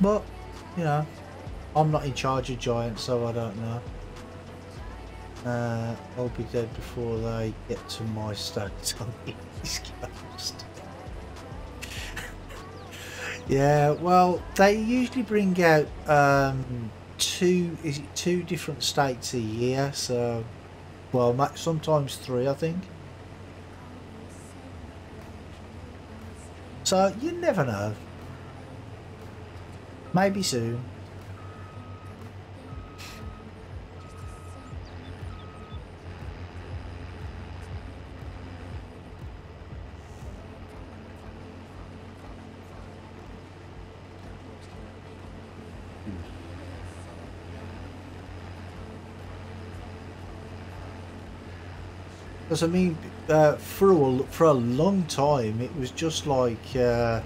But, you know, I'm not in charge of Giants, so I don't know. I'll be dead before they get to my state on the East Coast. Yeah, well, they usually bring out two different states a year, so, well, sometimes three, I think. So you never know. Maybe soon. Because I mean, for a long time, it was just like what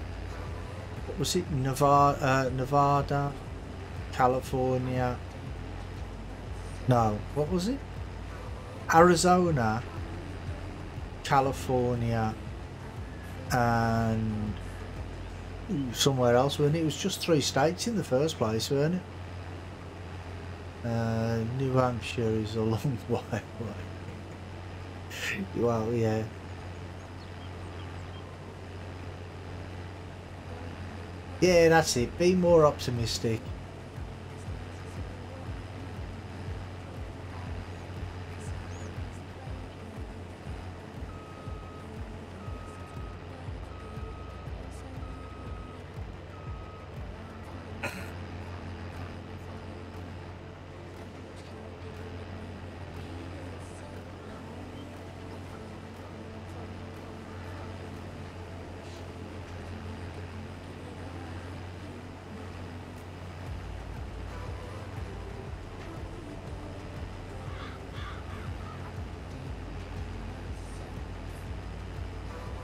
was it? Nevada, California. No, what was it? Arizona, California, and somewhere else. When it was just 3 states in the first place, weren't it? New Hampshire is a long way away. Well, yeah. Yeah, that's it. Be more optimistic.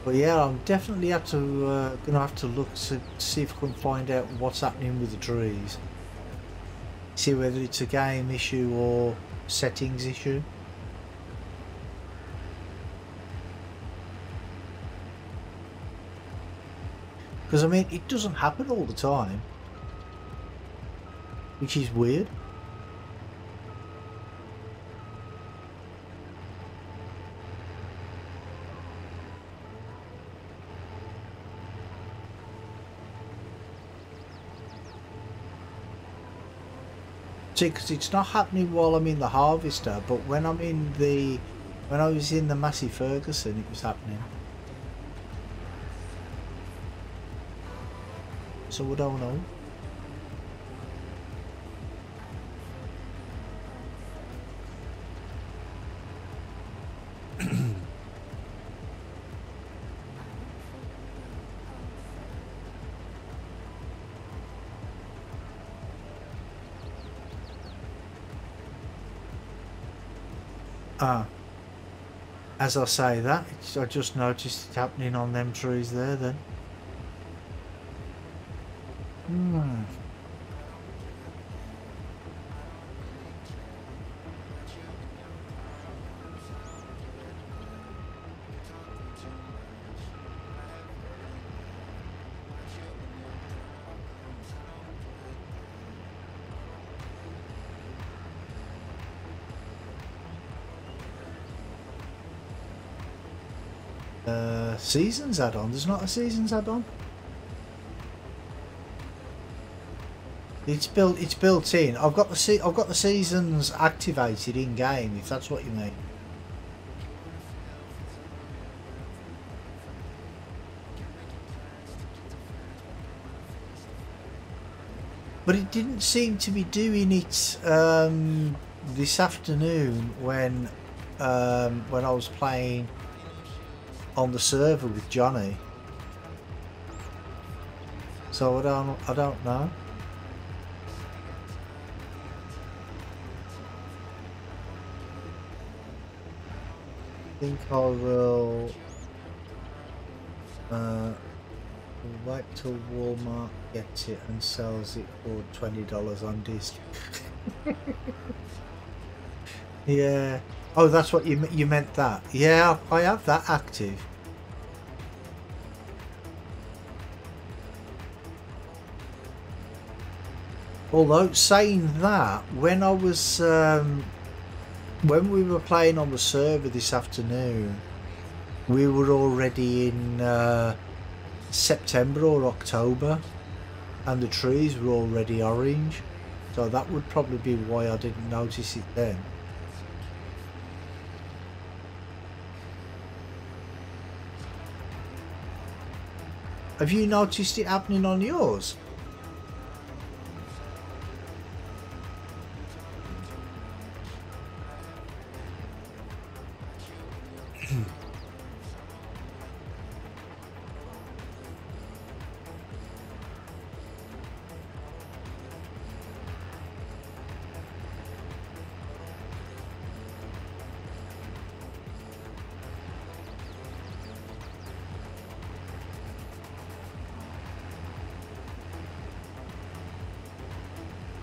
But yeah, I'm definitely gonna have to look to see if I can find out what's happening with the trees. See whether it's a game issue or settings issue. Because I mean, it doesn't happen all the time, which is weird. Because it's not happening while I'm in the harvester, but when I was in the Massey Ferguson, it was happening. So I don't know. As I say that, I just noticed it happening on them trees there then. Seasons add-on? There's not a seasons add-on? It's built in. I've got the seasons activated in game, if that's what you mean. But it didn't seem to be doing it this afternoon when I was playing on the server with Johnny. So I don't know. I think I will wait till Walmart gets it and sells it for $20 on disc. Yeah. Oh, that's what you meant that. Yeah, I have that active. Although saying that, when I was when we were playing on the server this afternoon, we were already in September or October, and the trees were already orange, so that would probably be why I didn't notice it then. Have you noticed it happening on yours?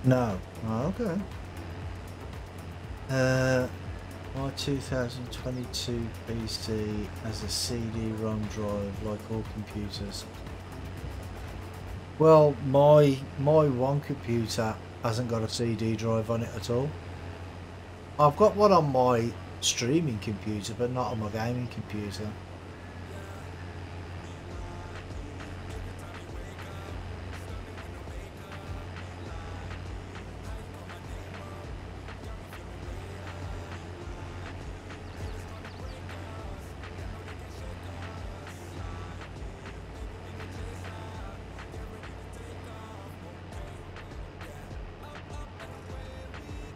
No. Oh, okay. My 2022 PC has a CD-ROM drive like all computers. Well, my one computer hasn't got a CD drive on it at all. I've got one on my streaming computer, but not on my gaming computer.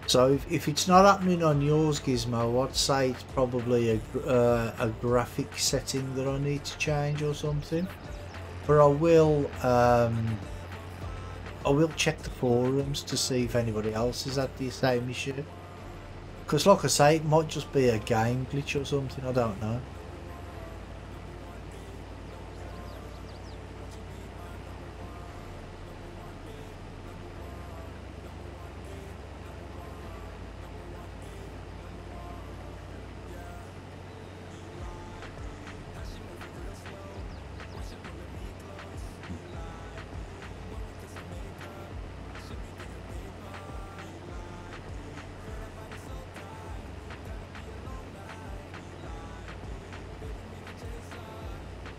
So if it's not happening on yours, Gizmo, I'd say it's probably a graphic setting that I need to change or something. But I will check the forums to see if anybody else has had the same issue. Because like I say, it might just be a game glitch or something, I don't know.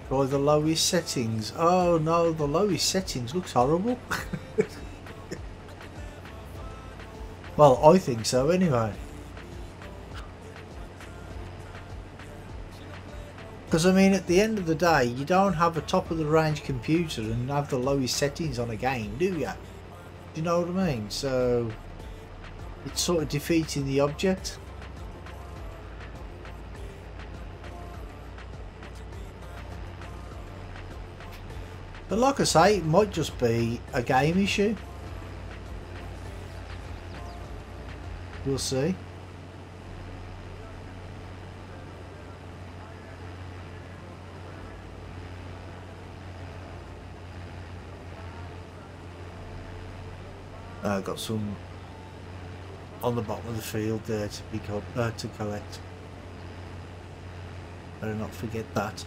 By the lowest settings. Oh no, the lowest settings looks horrible. Well, I think so anyway. Because I mean, at the end of the day, you don't have a top of the range computer and have the lowest settings on a game, do you? Do you know what I mean? So it's sort of defeating the object. But like I say, it might just be a game issue. We'll see. Got some on the bottom of the field there to pick up, to collect. Better not forget that.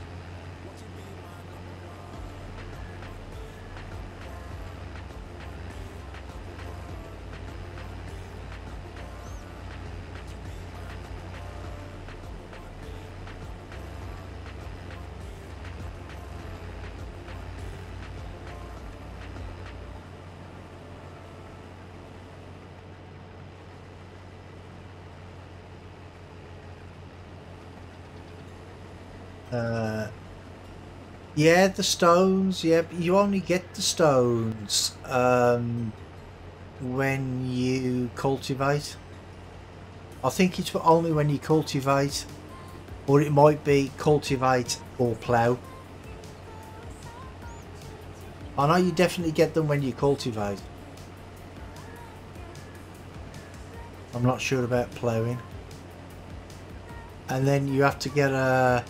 Yeah, the stones. Yeah, but you only get the stones when you cultivate. I think it's only when you cultivate, or it might be cultivate or plough. I know you definitely get them when you cultivate. I'm not sure about ploughing. And then you have to get a,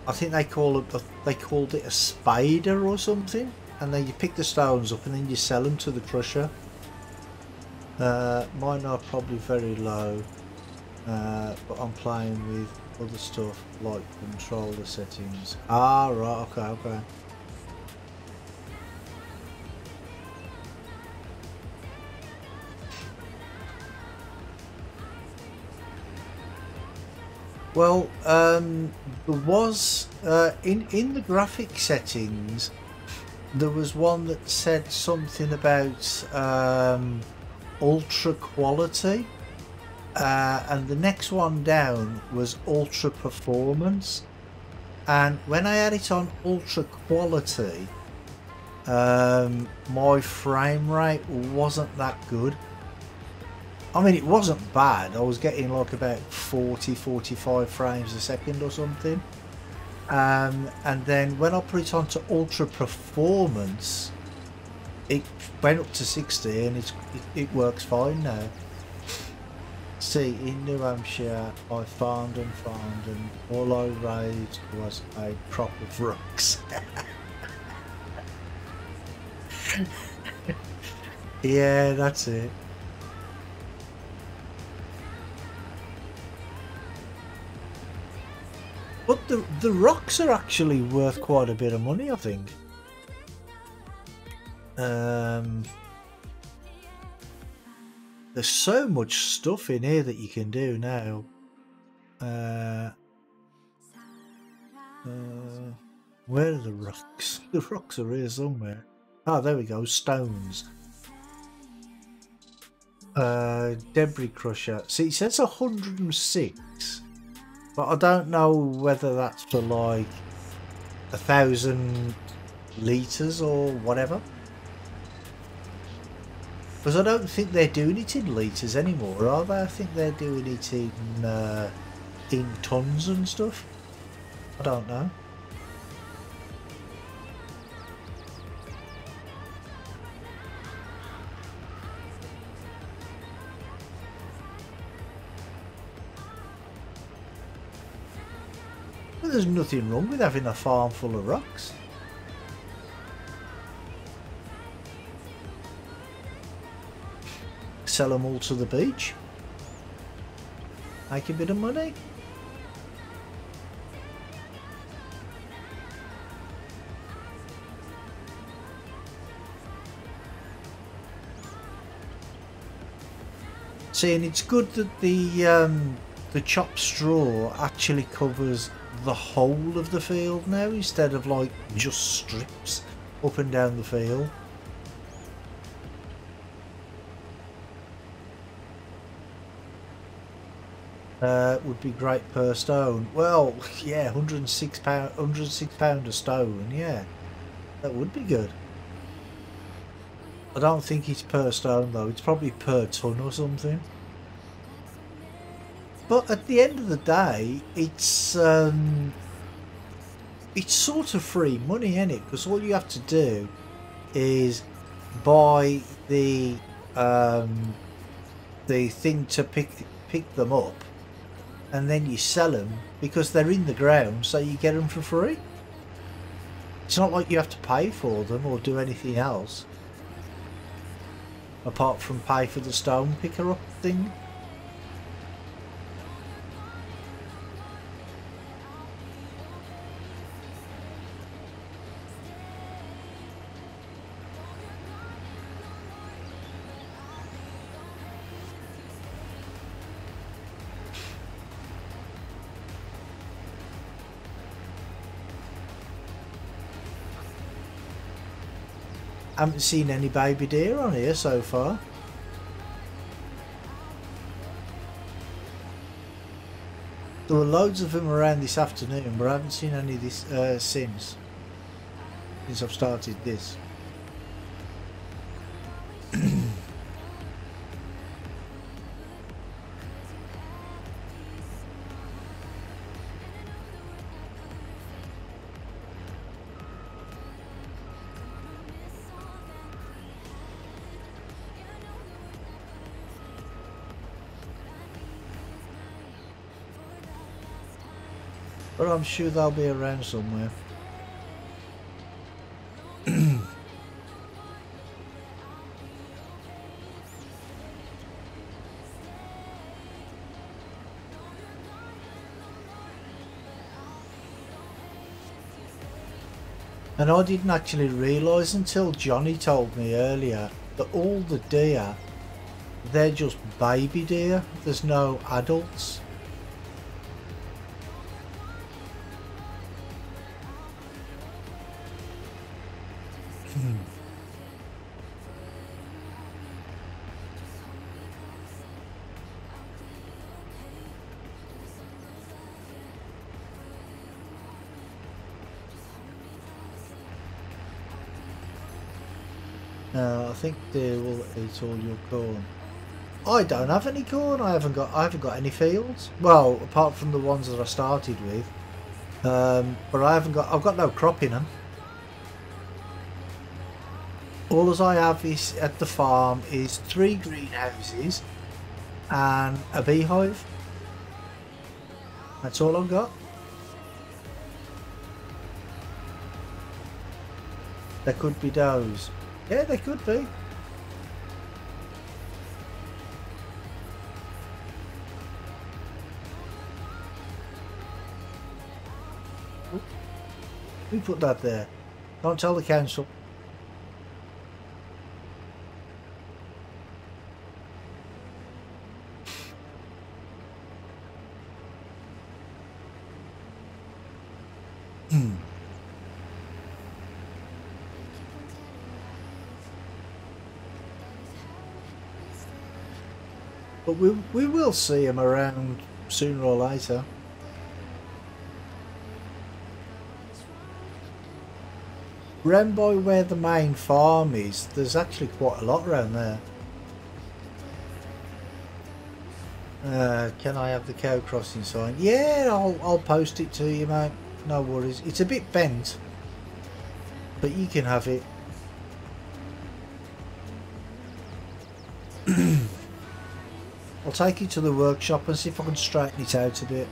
I think they called it a spider or something, and then you pick the stones up and then you sell them to the crusher. Mine are probably very low, but I'm playing with other stuff like controller settings. Ah, right, okay. Well, there was in the graphic settings, there was one that said something about ultra quality, and the next one down was ultra performance. And when I had it on ultra quality, my frame rate wasn't that good. I mean, it wasn't bad. I was getting like about 40-45 frames a second or something. And then when I put it onto ultra performance, it went up to 60, and it works fine now. See, in New Hampshire, I farmed and all I raised was a crop of rooks. Yeah, that's it. But the rocks are actually worth quite a bit of money, I think. There's so much stuff in here that you can do now. Where are the rocks? The rocks are here somewhere. Oh, there we go. Stones. Debris crusher. See, it says 106. But I don't know whether that's for like 1,000 litres or whatever. Because I don't think they're doing it in litres anymore, are they? I think they're doing it in tonnes and stuff. I don't know. Well, there's nothing wrong with having a farm full of rocks. Sell them all to the beach. Make a bit of money. See, and it's good that the chopped straw actually covers the whole of the field now, instead of like just strips up and down the field. Would be great per stone. Well, yeah, £106 a stone. Yeah, that would be good. I don't think it's per stone though. It's probably per ton or something. But at the end of the day, it's sort of free money, isn't it? Because all you have to do is buy the thing to pick them up, and then you sell them because they're in the ground, so you get them for free. It's not like you have to pay for them or do anything else apart from pay for the stone picker up thing. I haven't seen any baby deer on here so far. There were loads of them around this afternoon, but I haven't seen any this since I've started this. But I'm sure they'll be around somewhere. And I didn't actually realise until Johnny told me earlier that all the deer, they're just baby deer. There's no adults. I think they will eat all your corn. I don't have any corn. I haven't got any fields. Well, apart from the ones that I started with. But I've got no crop in them. All as I have is at the farm is 3 greenhouses and a beehive. That's all I've got. There could be does. Yeah, they could be. Who put that there? Don't tell the council. But we will see him around sooner or later. Round by where the main farm is, there's actually quite a lot around there. Can I have the cow crossing sign? Yeah, I'll post it to you, mate. No worries. It's a bit bent, but you can have it. I'll take it to the workshop and see if I can straighten it out a bit.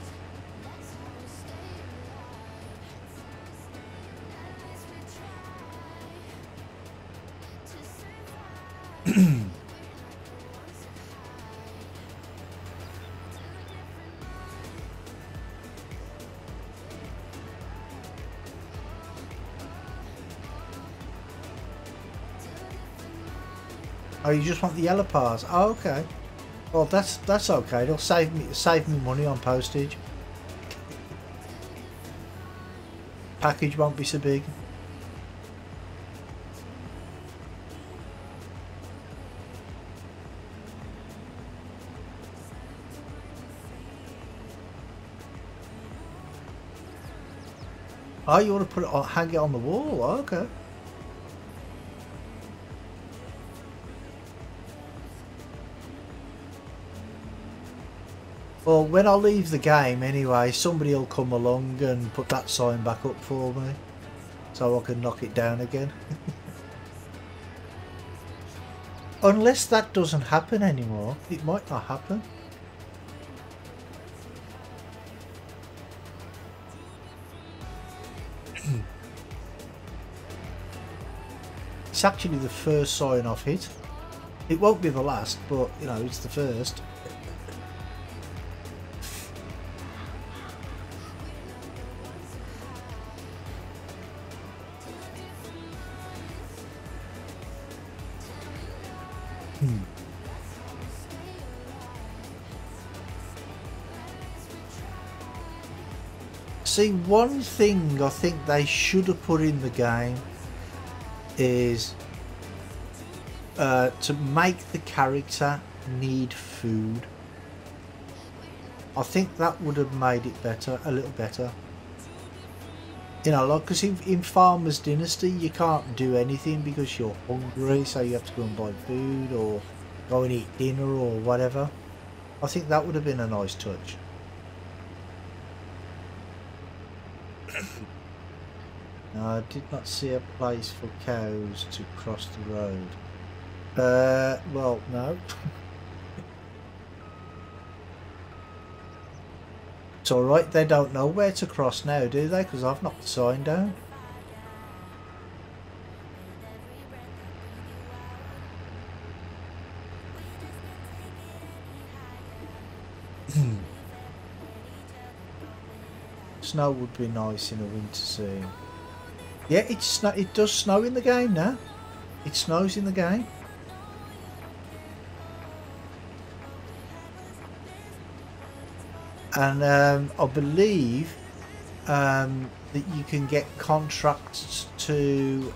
Oh, you just want the yellow parts? Oh, okay. Well, that's okay. It'll save me money on postage. Package won't be so big. Oh, you want to put it on, hang it on the wall? Oh, okay. Well, when I leave the game anyway, somebody will come along and put that sign back up for me, so I can knock it down again. Unless that doesn't happen anymore, it might not happen. It's actually the first sign I've hit. It won't be the last, but you know, it's the first. See, one thing I think they should have put in the game is to make the character need food. I think that would have made it better, a little better. You know, like, because in Farmer's Dynasty you can't do anything because you're hungry, so you have to go and buy food or go and eat dinner or whatever. I think that would have been a nice touch. No, I did not see a place for cows to cross the road. Well, no. It's alright, they don't know where to cross now, do they? Because I've knocked the sign down. Snow would be nice in a winter scene. Yeah, it does snow in the game now. It snows in the game. And I believe that you can get contracts to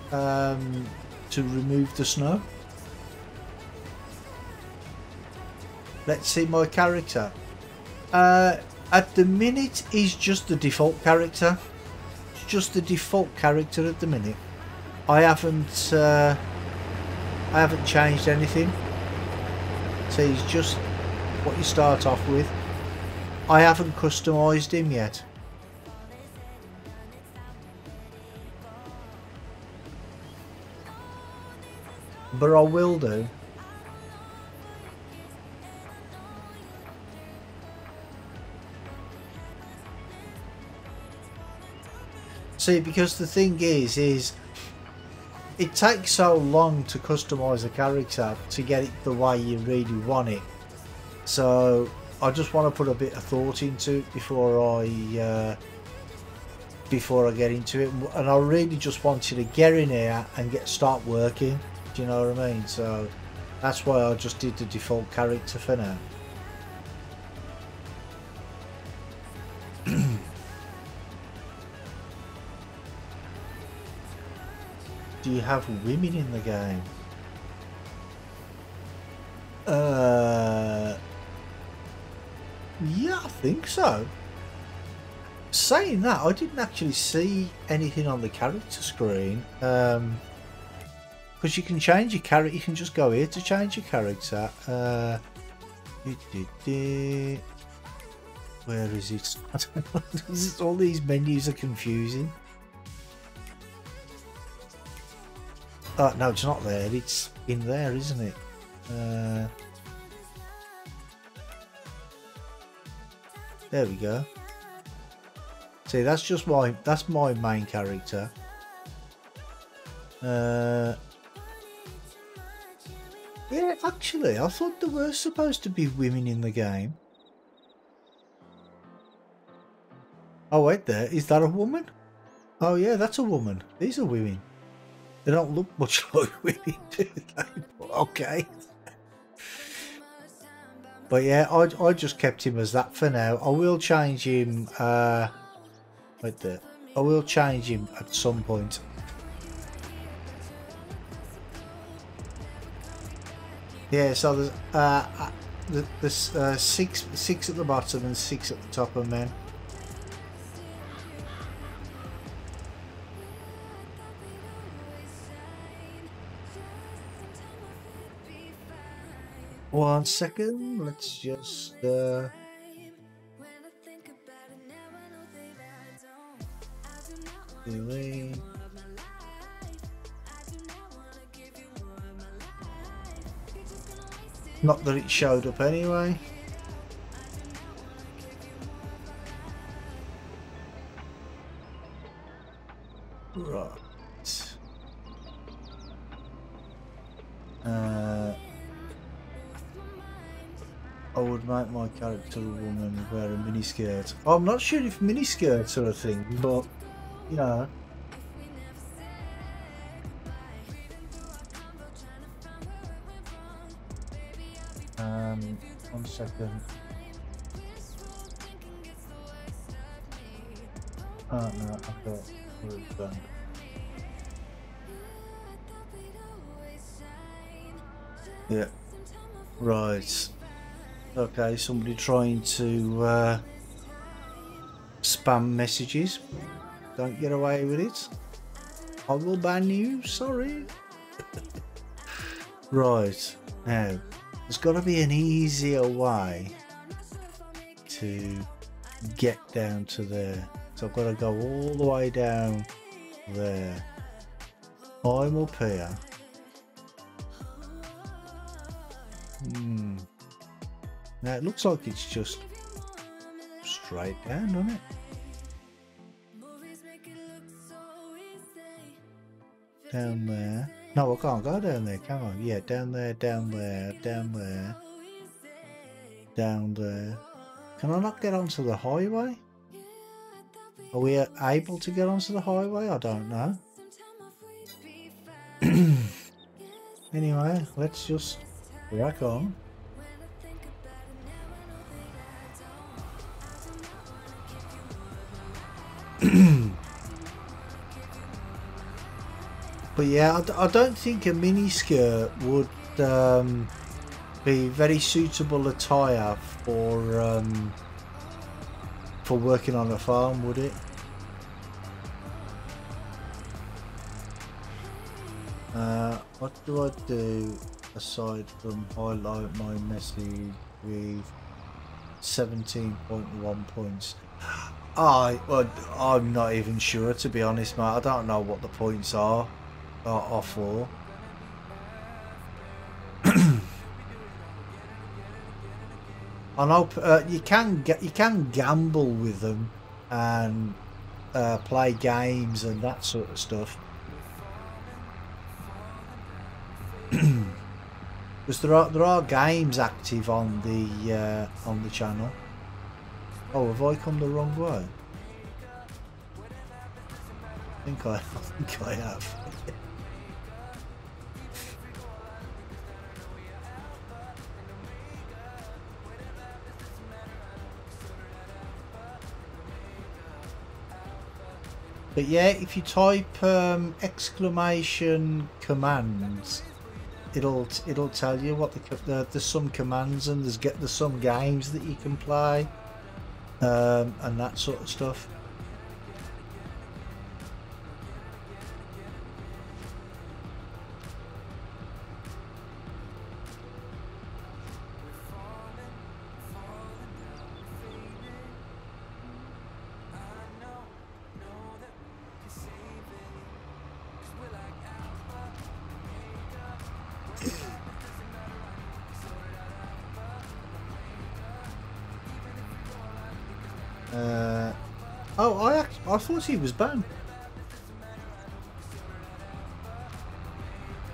remove the snow. Let's see my character. At the minute, he's just the default character. It's just the default character at the minute. I haven't changed anything. So he's just what you start off with. I haven't customized him yet. But I will do. See, because the thing is it takes so long to customize a character to get it the way you really want it. So I just want to put a bit of thought into it before I get into it, and I really just wanted to get in here and start working. Do you know what I mean? So that's why I just did the default character for now. Do you have women in the game? Yeah, I think so. Saying that, I didn't actually see anything on the character screen. Because you can change your character. You can just go here to change your character. Where is it? I don't know. All these menus are confusing. Oh, no, it's not there. It's in there, isn't it? There we go. See, that's my main character. Yeah, actually, I thought there were supposed to be women in the game. Oh, wait there. Is that a woman? Oh, yeah, that's a woman. These are women. They don't look much like women, do they? Okay. But yeah, I just kept him as that for now. I will change him. Right there. I will change him at some point. Yeah. So there's six at the bottom and 6 at the top of men. One second, let's just delete. Not that it showed up anyway. Right. I would make my character a woman wear a miniskirt. I'm not sure if miniskirts are a thing, but you know. One second. Oh no, I've got it done. Yeah. Right. Okay, somebody trying to spam messages. Don't get away with it. I will ban you, sorry. Right, now, there's got to be an easier way to get down to there. So I've got to go all the way down there. I'm up here. Now it looks like it's just straight down, doesn't it? Down there. No, I can't go down there, can I? Yeah, down there, down there, down there, down there. Can I not get onto the highway? Are we able to get onto the highway? I don't know. Anyway, let's just crack on. But yeah, I don't think a mini skirt would be very suitable attire for working on a farm, would it? What do I do aside from highlight my message with 17.1 points? I'm not even sure, to be honest, mate. I don't know what the points are for. I know you can gamble with them and play games and that sort of stuff. Because there are games active on the channel. Oh, have I come the wrong way? I think I have. But yeah, if you type exclamation commands, it'll tell you what there's some commands and there's some games that you can play, and that sort of stuff. I thought he was banned.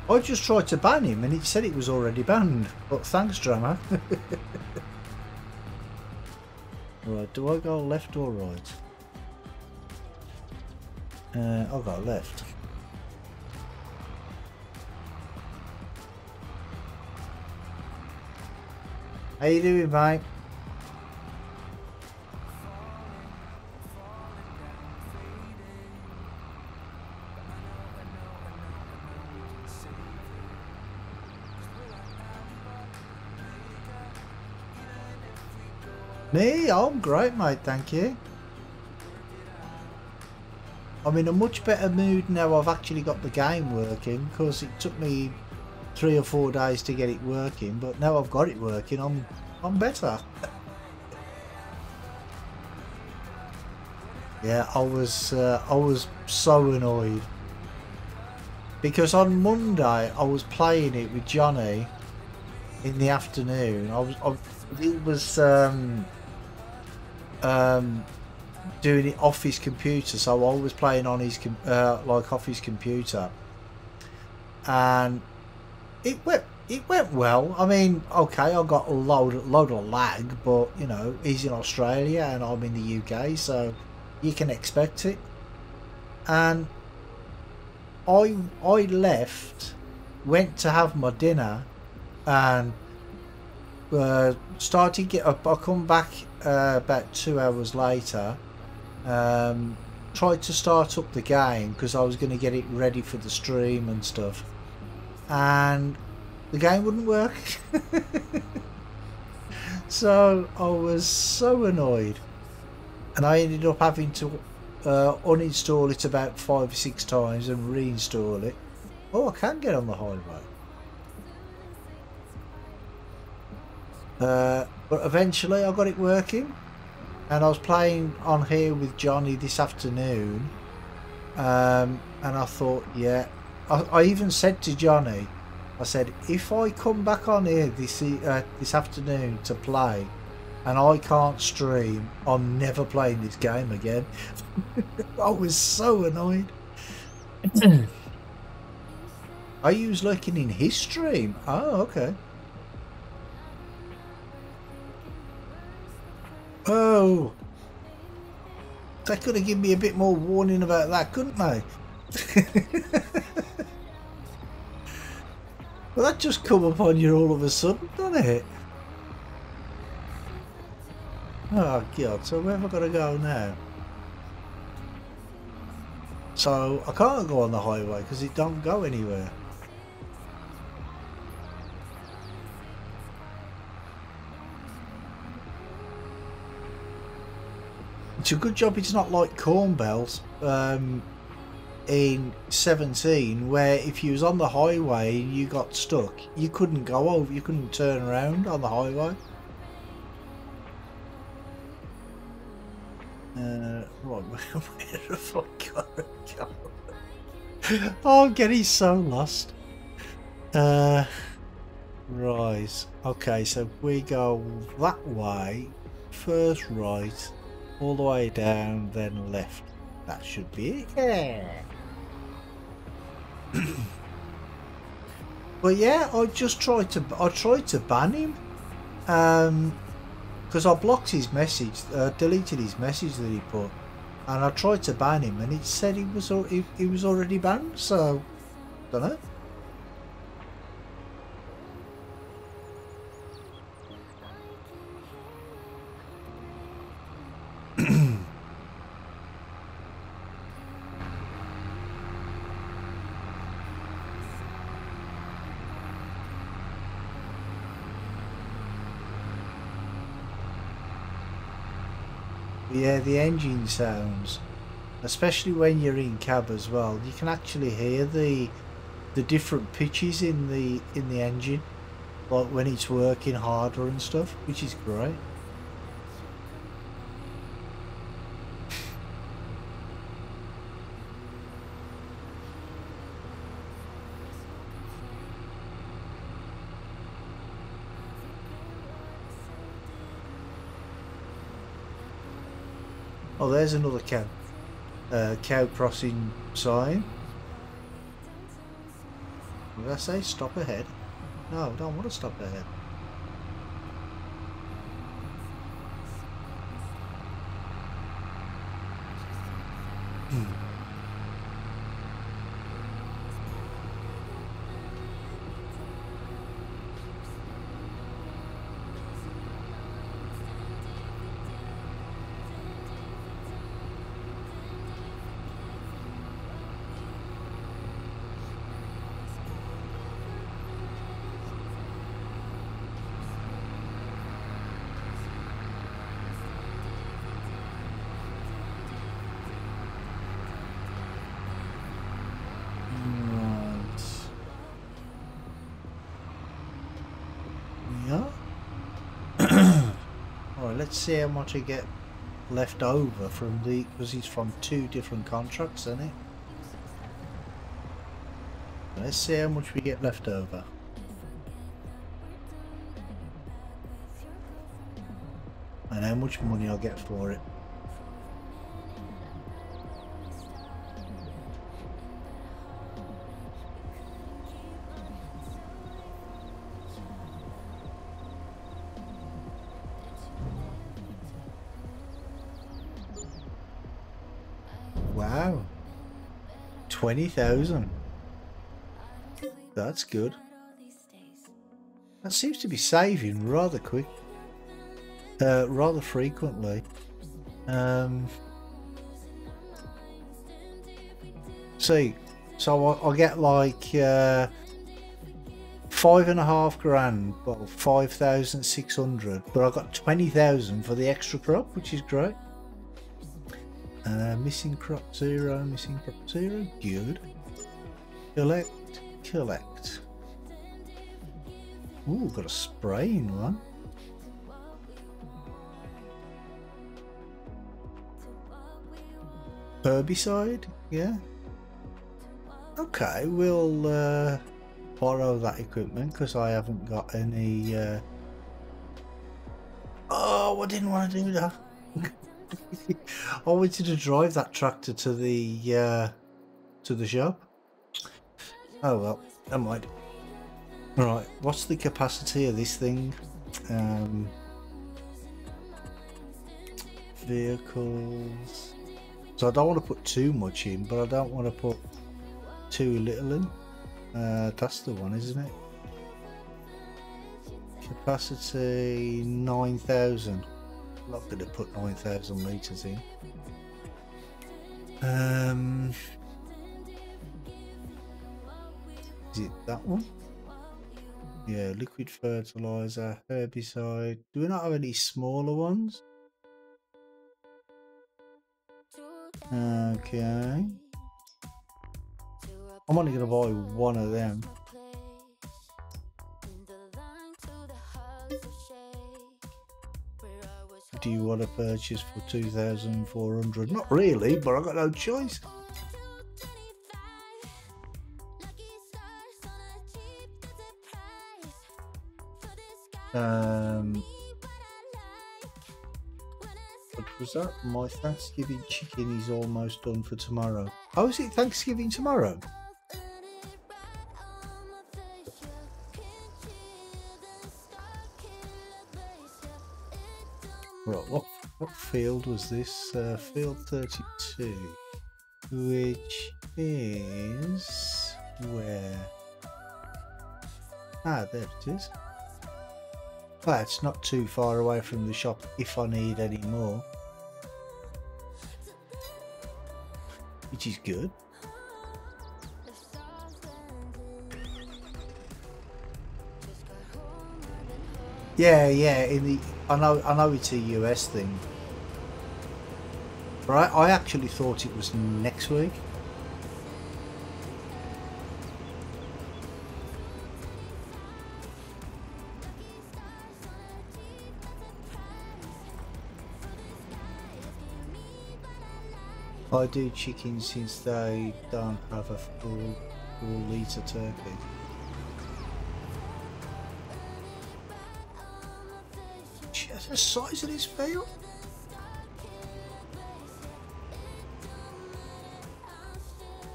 I just tried to ban him and it said it was already banned. But thanks, Drama. Right, do I go left or right? I'll go left. How you doing, mate? Me? I'm great, mate, thank you. I'm in a much better mood now I've actually got the game working, because it took me 3 or 4 days to get it working, but now I've got it working, I'm better. Yeah, I was so annoyed. Because on Monday I was playing it with Johnny in the afternoon. He was doing it off his computer, so I was playing on his like off his computer, and it went well. I mean, okay, I got a load of lag, but you know, he's in Australia and I'm in the UK, so you can expect it. And I left, went to have my dinner, and started get up. I come back about 2 hours later. Tried to start up the game because I was going to get it ready for the stream and stuff, and the game wouldn't work. So I was so annoyed, and I ended up having to uninstall it about 5 or 6 times and reinstall it. Oh, I can get on the highway. But eventually I got it working, and I was playing on here with Johnny this afternoon, and I thought, yeah, I even said to Johnny, I said, if I come back on here this afternoon to play and I can't stream, I'm never playing this game again. I was so annoyed. Are you lurking in his stream? Oh, okay. Oh, they could have given me a bit more warning about that, couldn't they? Well, that just come upon you all of a sudden, doesn't it? Oh God, so where have I got to go now? So I can't go on the highway because it don't go anywhere. It's a good job it's not like Corn Bells in 17, where if you was on the highway and you got stuck, you couldn't go over, you couldn't turn around on the highway. Right, where the fuck gotta go? Oh, I'm getting so lost. Right, okay, so we go that way, first right, all the way down, then left. That should be it. Yeah. But yeah, I tried to ban him, because I blocked his message, deleted his message that he put, and I tried to ban him, and it said he was already banned. So, don't know. Yeah, the engine sounds, especially when you're in cab as well, you can actually hear the different pitches in the engine, like when it's working harder and stuff, which is great. Oh, there's another cow crossing sign. What did I say? Stop ahead? No, I don't want to stop ahead. Let's see how much I get left over from because he's from 2 different contracts, isn't it? Let's see how much we get left over. And how much money I'll get for it. Wow, 20,000. That's good. That seems to be saving rather quick, rather frequently. See, so I'll get like 5.5 grand, well 5,600, but I got 20,000 for the extra crop, which is great. Missing crop 0, missing crop 0, good. Collect. Ooh, got a spraying one. Herbicide, yeah. Okay, we'll borrow that equipment because I haven't got any. Oh, I didn't want to do that. I wanted to drive that tractor to the shop. Oh well, never mind. Right, what's the capacity of this thing? Vehicles. So I don't want to put too much in, but I don't want to put too little in. That's the one, isn't it? Capacity 9,000. I'm not going to put 9,000 litres in. Is it that one? Yeah, liquid fertilizer, herbicide. Do we not have any smaller ones? Okay. I'm only going to buy one of them. Do you want to purchase for 2,400? Not really, but I've got no choice. What was that? My Thanksgiving chicken is almost done for tomorrow. Oh, is it Thanksgiving tomorrow? Right, what field was this? Field 32, which is where? Ah, there it is. Well, it's not too far away from the shop if I need any more, which is good. Yeah, in the I know it's a US thing. Right, I actually thought it was next week. I do chicken since they don't have a full litre turkey. That's the size of this field.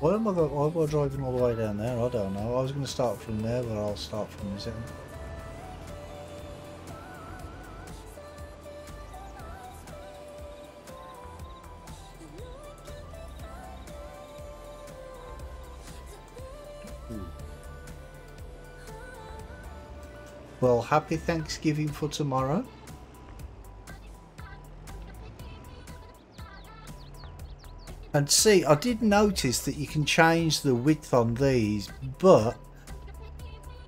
Why am I driving all the way down there? I don't know. I was going to start from there, but I'll start from this end. Well, happy Thanksgiving for tomorrow. And see, I did notice that you can change the width on these, but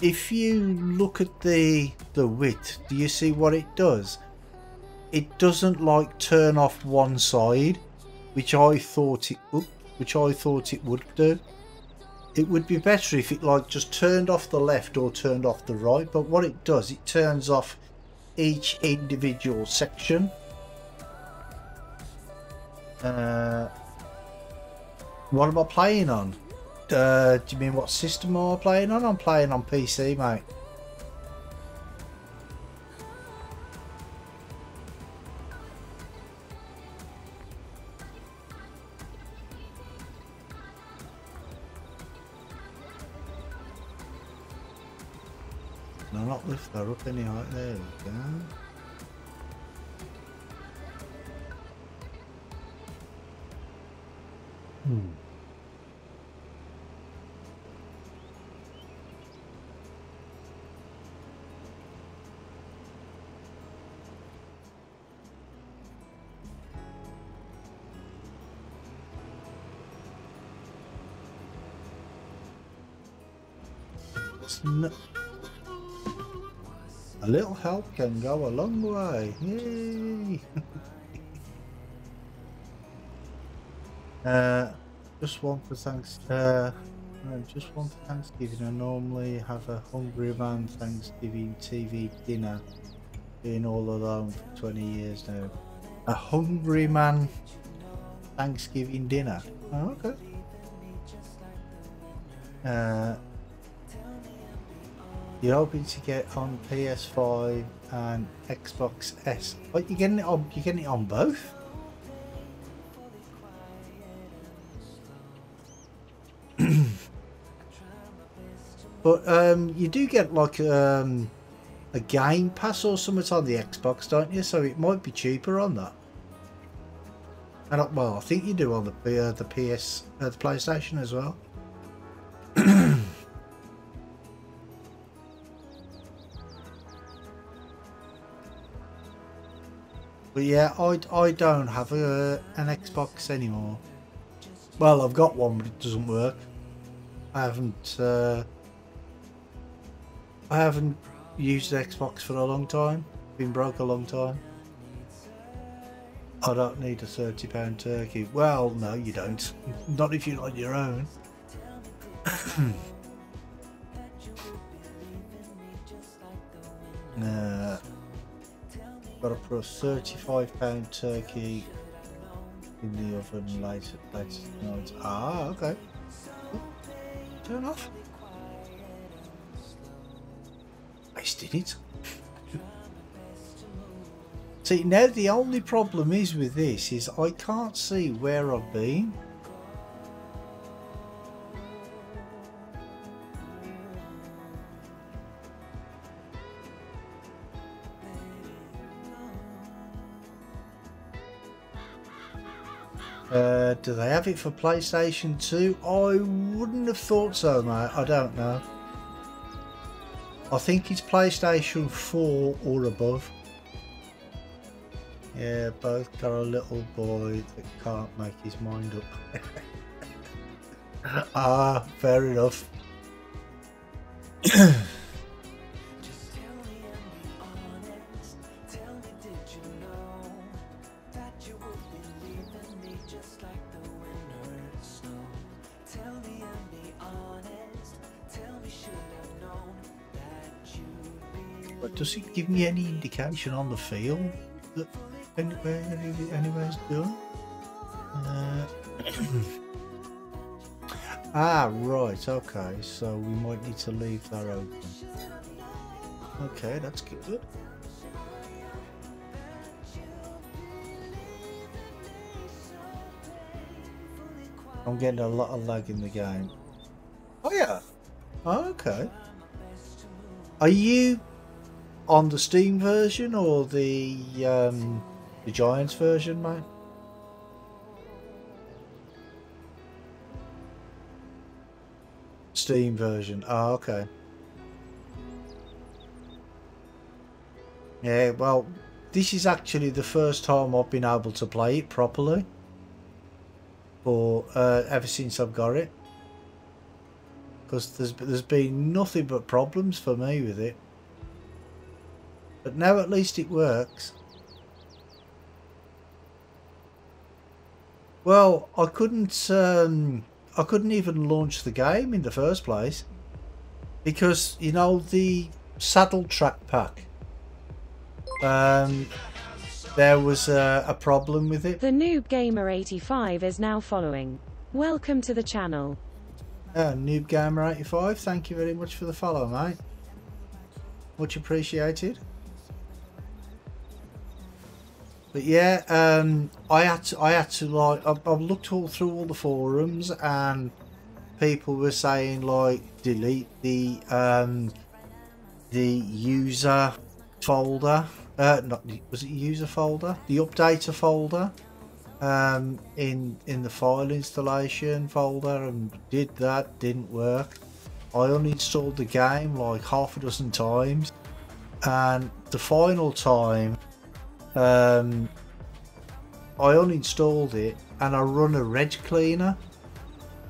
if you look at the width, do you see what it does? It doesn't like turn off one side, which I thought it would do. It would be better if it like just turned off the left or turned off the right, but what it does, it turns off each individual section. What am I playing on? Do you mean what system am I playing on? I'm playing on PC, mate. No, not lift that up any height. There we go. A little help can go a long way. Yay! Just one for Thanksgiving. I normally have a hungry man Thanksgiving TV dinner. Been all alone for 20 years now. A hungry man Thanksgiving dinner. Oh, okay. You're hoping to get on PS5 and Xbox S. Oh, you're getting it on both? But you do get like a Game Pass or something on the Xbox, don't you? So it might be cheaper on that. And well, I think you do on the PlayStation as well. But yeah, I don't have an Xbox anymore. Well, I've got one, but it doesn't work. I haven't I haven't used Xbox for a long time. Been broke a long time. I don't need a £30 turkey. Well, no, you don't. Not if you're on your own. Got to put a £35 turkey in the oven later tonight. Ah, okay. Turn off. Wasted it. See, now the only problem is with this is I can't see where I've been. Do they have it for PlayStation 2? I wouldn't have thought so, mate. I don't know. I think it's PlayStation 4 or above. Yeah, both got a little boy that can't make his mind up. Ah, fair enough. But does it give me any indication on the field that anywhere's done? Ah, right, okay, so we might need to leave that open. Okay, that's good. I'm getting a lot of lag in the game. Oh yeah. Oh, okay. Are you on the Steam version or the Giants version, mate? Steam version. Oh, okay. Yeah, well, this is actually the first time I've been able to play it properly. Or ever since I've got it. Because there's been nothing but problems for me with it. But now at least it works. Well, I couldn't even launch the game in the first place because, you know, the saddle track pack, there was a problem with it. The Noob Gamer 85 is now following. Welcome to the channel. Noob Gamer 85, thank you very much for the follow, mate. Much appreciated. But yeah, I had to like, I've looked all through all the forums and people were saying like delete the user folder, was it user folder? The updater folder in the file installation folder, and did that, didn't work. I uninstalled the game like half a dozen times, and the final time I uninstalled it and I run a reg cleaner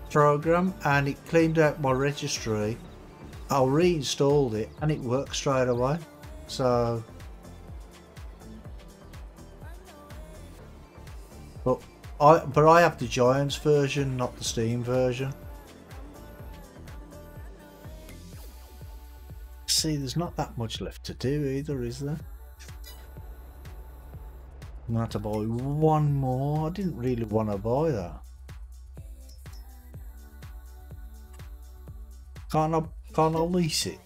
program and it cleaned out my registry. I reinstalled it and it worked straight away. So, but I have the Giants version, not the Steam version. See, there's not that much left to do either, is there? I'm gonna have to buy one more. I didn't really want to buy that. Can't I lease it?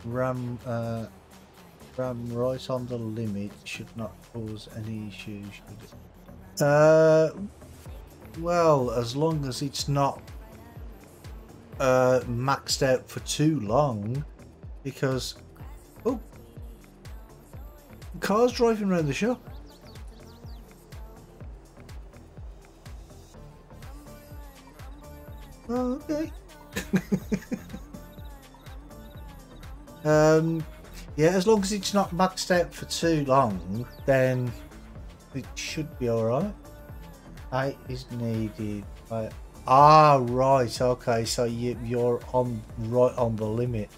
RAM right on the limit should not cause any issues, should it? Well, as long as it's not maxed out for too long, because cars driving around the shop. Oh, okay. Yeah, as long as it's not maxed out for too long, then it should be alright. 8 is needed. Ah, right. Okay, so you're on right on the limit.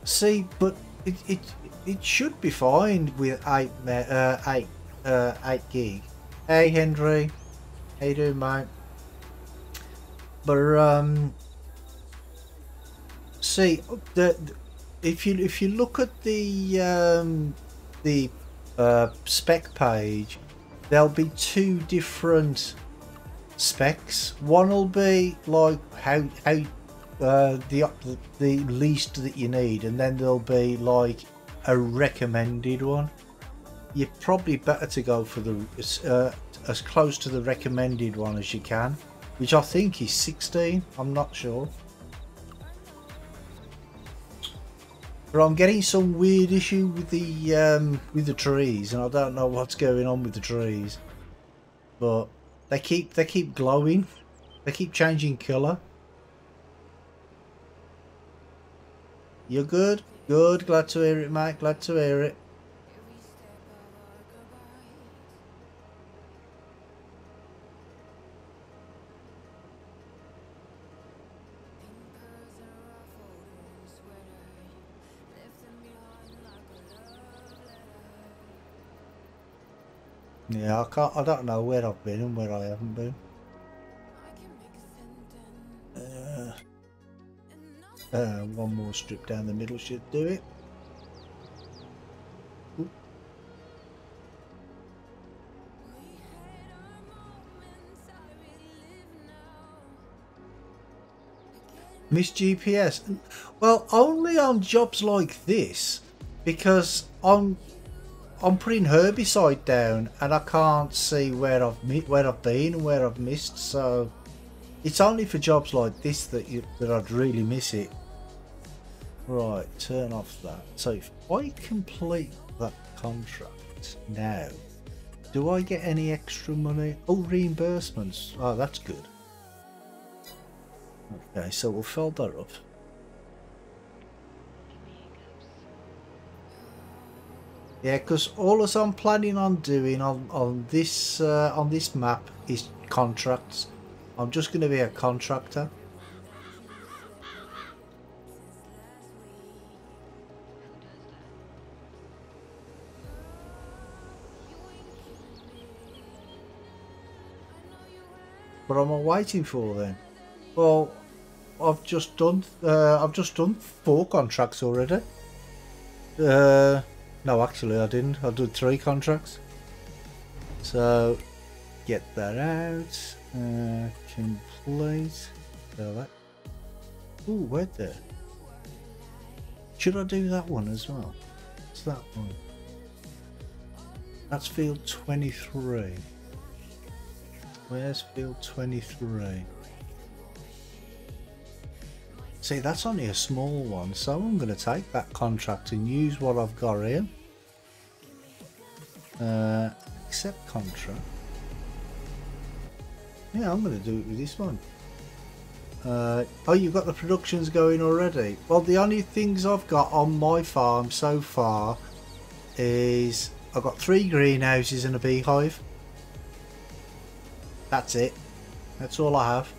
See, but it should be fine with 8 gig. Hey Henry, how you doing, mate? But see, if you look at the spec page, there'll be two different specs. One will be like how the least that you need, and then there'll be like a recommended one. You're probably better to go for the as close to the recommended one as you can, which I think is 16. I'm not sure, but I'm getting some weird issue with the trees, and I don't know what's going on with the trees, but they keep glowing, they keep changing colour. You're good? Good, glad to hear it, mate, glad to hear it. Yeah, I don't know where I've been and where I haven't been. One more strip down the middle should do it. Ooh. Miss GPS? Well, only on jobs like this, because I'm putting herbicide down and I can't see where I've been and where I've missed. So it's only for jobs like this that I'd really miss it. Right, turn off that. So if I complete that contract now, do I get any extra money? Oh, reimbursements. Oh, that's good. Okay, so we'll fill that up. Yeah, because all as I'm planning on doing on this map is contracts. I'm just going to be a contractor. What am I waiting for then? Well, I've just done 4 contracts already. No, actually I didn't. I did 3 contracts. So get that out. Complete. That. Ooh, wait there. Should I do that one as well? What's that one? That's field 23. Where's field 23? See, that's only a small one, so I'm going to take that contract and use what I've got here. Accept contract. Yeah, I'm going to do it with this one. Oh, you've got the productions going already. Well, the only things I've got on my farm so far is I've got 3 greenhouses and a beehive. That's it. That's all I have.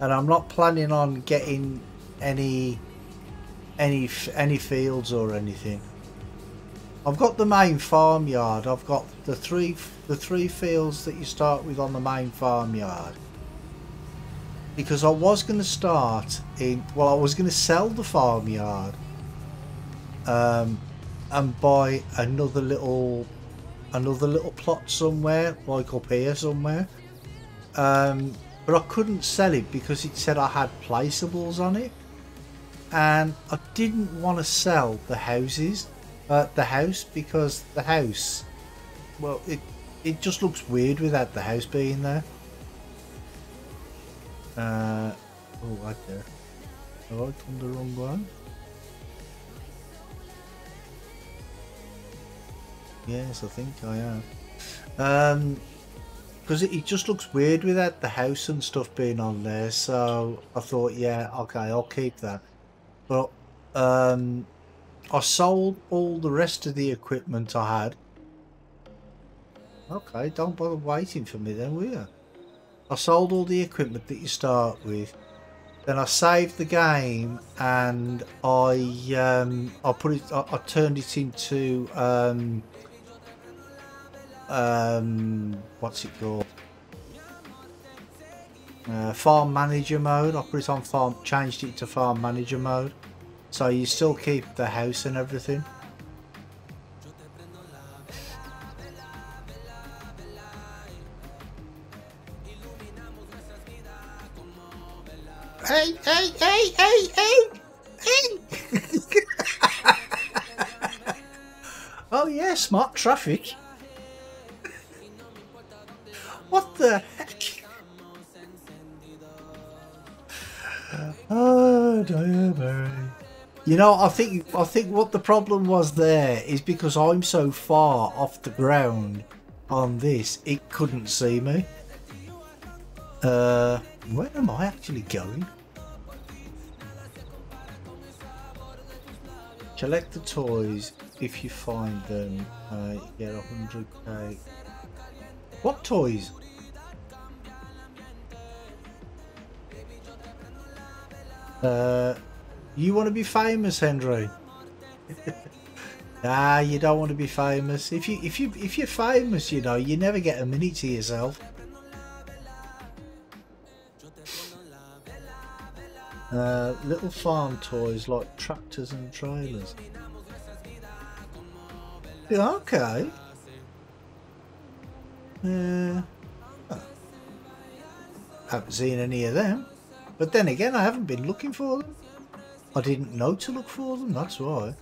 And I'm not planning on getting any fields or anything. I've got the main farmyard. I've got the three fields that you start with on the main farmyard. Because I was going to start in, well, I was going to sell the farmyard and buy another little plot somewhere, like up here somewhere. But I couldn't sell it because it said I had placeables on it, and I didn't want to sell the house because the house, well, it just looks weird without the house being there. Oh, right there. Have I done the wrong one? Yes, I think I am. Because it just looks weird without the house and stuff being on there, so I thought, yeah, okay, I'll keep that. But I sold all the rest of the equipment I had. Okay, don't bother waiting for me then, will you? I sold all the equipment that you start with. Then I saved the game and I put it. I turned it into what's it called? Farm manager mode. I put it on farm. Changed it to farm manager mode. So you still keep the house and everything. Hey, hey, hey, hey, hey, hey! Oh yeah, smart traffic. What the heck? Oh, Diana. You know, I think what the problem was there is because I'm so far off the ground on this, it couldn't see me. Where am I actually going? Collect the toys if you find them. You get 100k. What toys? You want to be famous, Henry? Nah, you don't want to be famous. If you're famous, you know, you never get a minute to yourself. Little farm toys like tractors and trailers. Yeah, okay. Haven't seen any of them. But then again, I haven't been looking for them. I didn't know to look for them, that's why.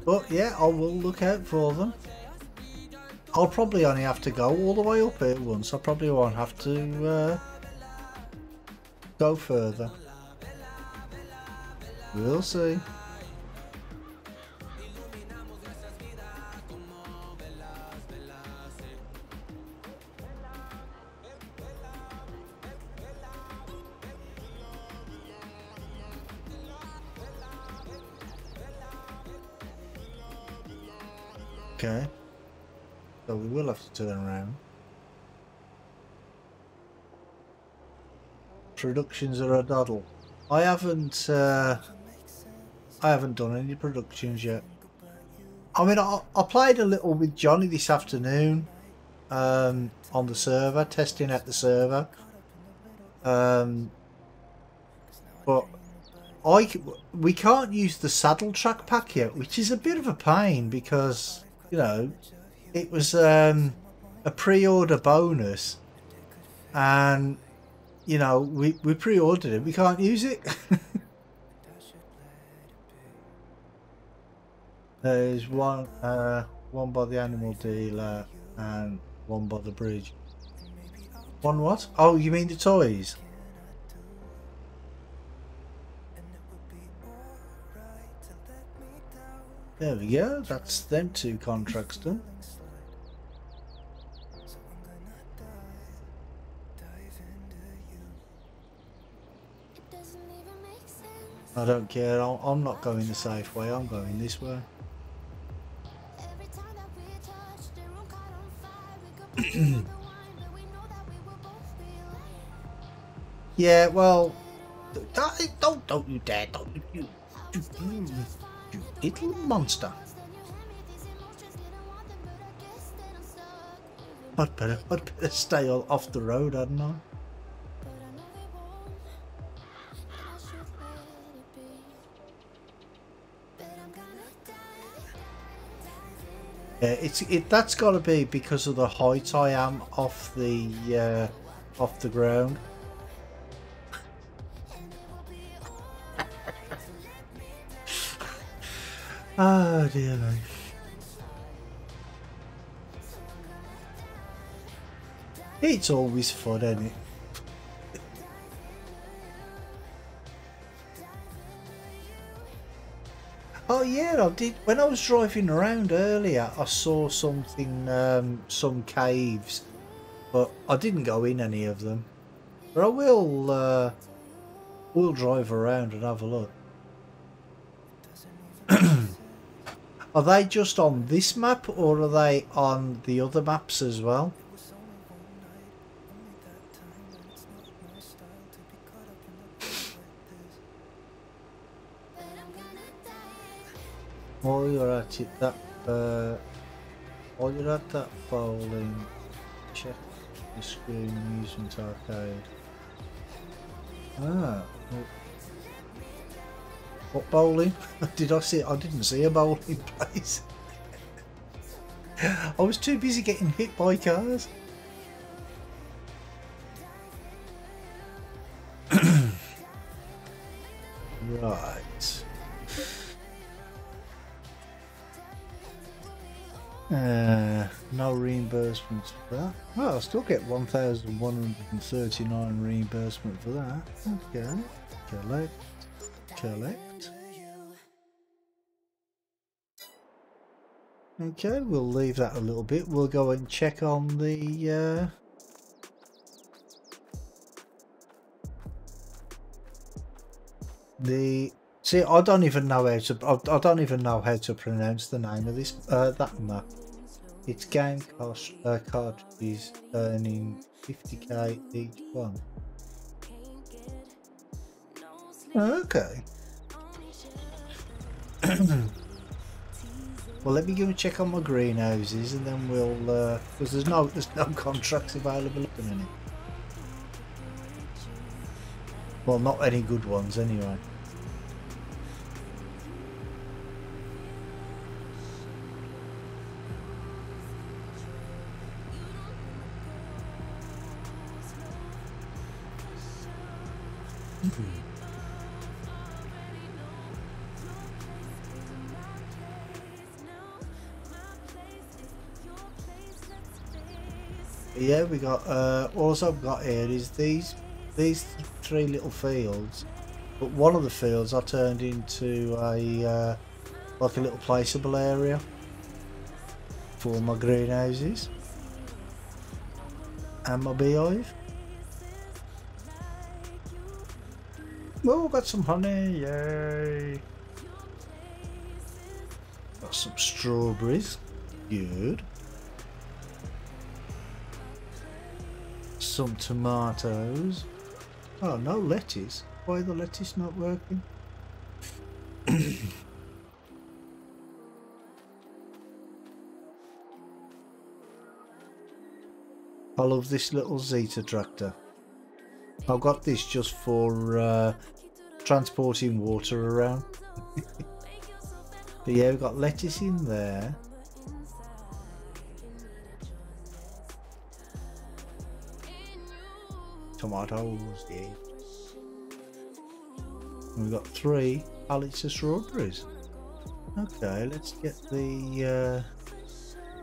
But yeah, I will look out for them. I'll probably only have to go all the way up here once. I probably won't have to go further. We'll see. Okay. So we will have to turn around. Productions are a doddle. I haven't done any productions yet. I mean, I played a little with Johnny this afternoon on the server, testing out the server. But we can't use the saddle track pack yet, which is a bit of a pain because, you know, it was a pre-order bonus, and you know we pre-ordered it. We can't use it. There's one by the animal dealer and one by the bridge. One what? Oh, you mean the toys? There we go. That's them two contracts done. I don't care. I'm not going the safe way. I'm going this way. Yeah, well, don't you dare! Don't you little monster! I'd better stay off the road, hadn't I? Yeah, that's got to be because of the height I am off the off the ground. Oh dear me. It's always fun, isn't it? Oh yeah, I did. When I was driving around earlier, I saw something, some caves, but I didn't go in any of them. But I will drive around and have a look. Are they just on this map, or are they on the other maps as well? While you're at it, while you're at that bowling, check the screen amusement arcade. Ah, what bowling? Did I see? I didn't see a bowling place. I was too busy getting hit by cars. Right. No reimbursements for that. Well, I'll still get 1,139 reimbursement for that. Okay. Collect. Okay, we'll leave that a little bit. We'll go and check on the see, I don't even know how to. I don't even know how to pronounce the name of this that map. Its game cost cartridges earning 50k each one. Okay. Well, let me go and check on my greenhouses, and then we'll because there's no contracts available at the minute. Well, not any good ones anyway. Yeah, we got also got here is these three little fields, but one of the fields I turned into a like a little placeable area for my greenhouses and my beehive. Oh, got some honey, yay! Got some strawberries, good. Some tomatoes. Oh, no lettuce. Why the lettuce not working? I love this little Zeta tractor. I've got this just for transporting water around. But yeah, we've got lettuce in there. Tomatoes, yeah. And we've got 3 pallets of strawberries. Okay, let's get the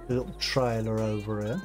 little trailer over here.